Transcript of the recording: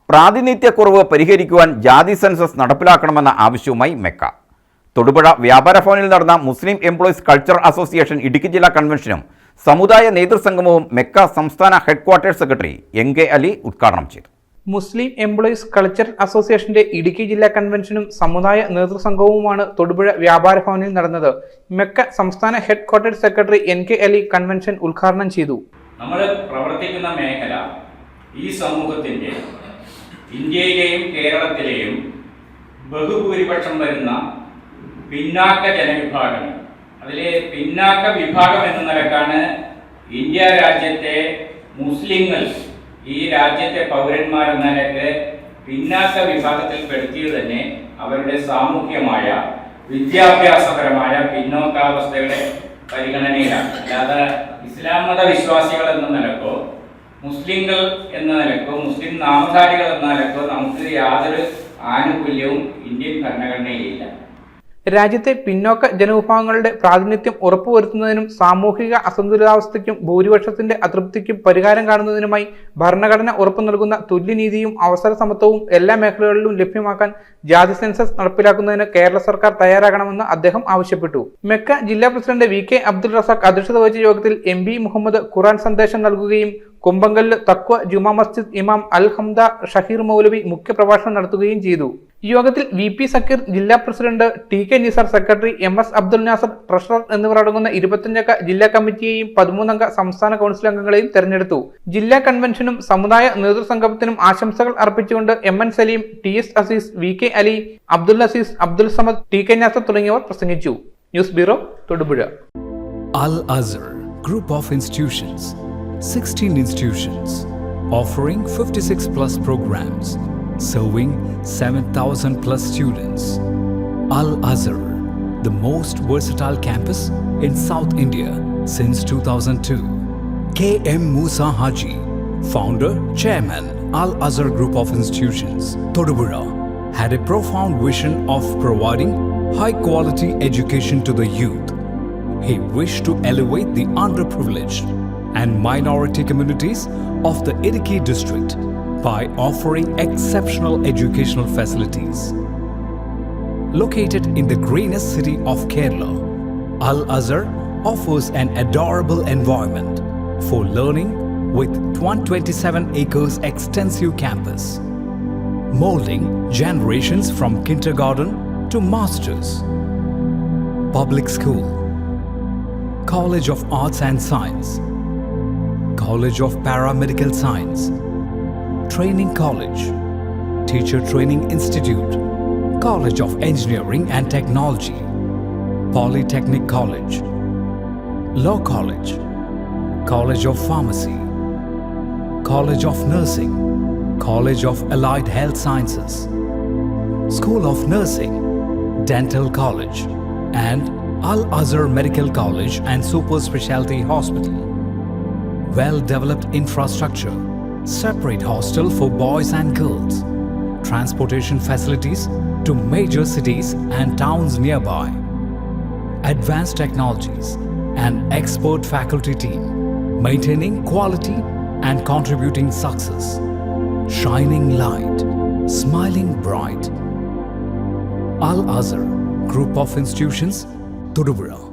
പ്രാതിനിധ്യക്കുറവ് പരിഹരിക്കുവാൻ ജാതി സെൻസസ് നടപ്പിലാക്കണമെന്ന ആവശ്യവുമായി മെക്ക. തൊടുപുഴ വ്യാപാര ഭവനിൽ നടന്ന Muslim employees culture association Idukki ജില്ലാ കൺവെൻഷനും സമുദായ നേതൃസംഗമവും മെക്ക സംസ്ഥാന ഹെഡ്ക്വാർട്ടേഴ്സ് സെക്രട്ടറി NK അലി ഉദ്ഘാടനം ചെയ്തു. മുസ്ലിം എംപ്ലോയീസ് കൾച്ചർ അസോസിയേഷന്റെ ഇടുക്കി ജില്ലാ കൺവെൻഷനും സമുദായ നേതൃസംഗവുമാണ് തൊടുപുഴ വ്യാപാര ഭവനിൽ നടന്നത്. മെക്ക സംസ്ഥാന headquarters secretary NK Ali convention ഉദ്ഘാടനം ചെയ്തു. നമ്മൾ പ്രവർത്തിക്കുന്ന മേഖല ഈ സമൂഹത്തിന്റെ ഇന്ത്യയിലെയും കേരളത്തിലെയും ബഹുഭൂരിപക്ഷം വരുന്ന പിന്നാക്ക ജനവിഭാഗങ്ങൾ, അതിലെ പിന്നാക്ക വിഭാഗം എന്ന നിലക്കാണ് ഇന്ത്യ രാജ്യത്തെ മുസ്ലിങ്ങൾ ഈ രാജ്യത്തെ പൗരന്മാരെന്ന നിലക്ക് പിന്നാക്ക വിഭാഗത്തിൽ പെടുത്തിയത് തന്നെ അവരുടെ സാമൂഹ്യമായ വിദ്യാഭ്യാസപരമായ പിന്നോക്കാവസ്ഥയുടെ പരിഗണനയിലാണ്. അല്ലാതെ ഇസ്ലാം മത വിശ്വാസികൾ എന്ന നിലക്കോ മുസ്ലിങ്ങൾ എന്ന നിലക്കോ മുസ്ലിം നാമധാരികൾ എന്ന നിലക്കോ നമുക്ക് യാതൊരു ആനുകൂല്യവും ഇന്ത്യൻ ഭരണഘടനയിലില്ല. രാജ്യത്തെ പിന്നോക്ക ജനവിഭാഗങ്ങളുടെ പ്രാതിനിധ്യം ഉറപ്പുവരുത്തുന്നതിനും സാമൂഹിക അസന്തുലിതാവസ്ഥയ്ക്കും ഭൂരിപക്ഷത്തിന്റെ അതൃപ്തിക്കും പരിഹാരം കാണുന്നതിനുമായി ഭരണഘടന ഉറപ്പു നൽകുന്ന തുല്യനീതിയും അവസര സമത്വവും എല്ലാ മേഖലകളിലും ലഭ്യമാക്കാൻ ജാതി സെൻസസ് നടപ്പിലാക്കുന്നതിന് കേരള സർക്കാർ തയ്യാറാകണമെന്ന് അദ്ദേഹം ആവശ്യപ്പെട്ടു. മെക്ക ജില്ലാ പ്രസിഡന്റ് VK അബ്ദുൾ റസാഖ് അധ്യക്ഷത വഹിച്ച യോഗത്തിൽ MB മുഹമ്മദ് ഖുർആൻ സന്ദേശം നൽകുകയും കുമ്പങ്കല്ല് തക്വ ജുമാ മസ്ജിദ് ഇമാം അൽ ഹംദ ഷഹീർ മൗലവി മുഖ്യപ്രഭാഷണം നടത്തുകയും ചെയ്തു. യോഗത്തിൽ VP സക്കീർ, ജില്ലാ president TK Nisar, secretary MS Abdul Nasar, treasurer എന്നിവർ അടങ്ങുന്ന 25-അംഗ ജില്ലാ കമ്മിറ്റിയെയും 13-അംഗ സംസ്ഥാന കൗൺസിൽ അംഗങ്ങളെയും തെരഞ്ഞെടുത്തു. ജില്ലാ കൺവെൻഷനും സമുദായ നേതൃസംഗമത്തിനും ആശംസകൾ അർപ്പിച്ചുകൊണ്ട് MN Saleem, TS Azeez, VK Ali, Abdul Azeez, Abdul Samad, TK Nasar തുടങ്ങിയവർ പ്രസംഗിച്ചു. News bureau, Thodupuzha. Al Azhar Group of Institutions, 16 institutions offering 56 plus programs, serving 7,000 plus students. Al Azhar, the most versatile campus in South India since 2002. KM Musa Haji, founder, chairman, Al Azhar Group of Institutions, Todupuzha, had a profound vision of providing high quality education to the youth. He wished to elevate the underprivileged and minority communities of the Idukki district by offering exceptional educational facilities. Located in the greenest city of Kerala, Al Azhar offers an adorable environment for learning with 127 acres extensive campus, molding generations from kindergarten to masters. Public school, College of Arts and Science, College of Paramedical Science, Training College, Teacher Training Institute, College of Engineering and Technology, Polytechnic College, Law College, College of Pharmacy, College of Nursing, College of Allied Health Sciences, School of Nursing, Dental College, and Al Azhar Medical College and Super Specialty Hospital. Well-developed infrastructure, separate hostel for boys and girls, transportation facilities to major cities and towns nearby, advanced technologies, and expert faculty team, maintaining quality and contributing success, shining light, smiling bright. Al Azhar Group of Institutions, Todupuzha.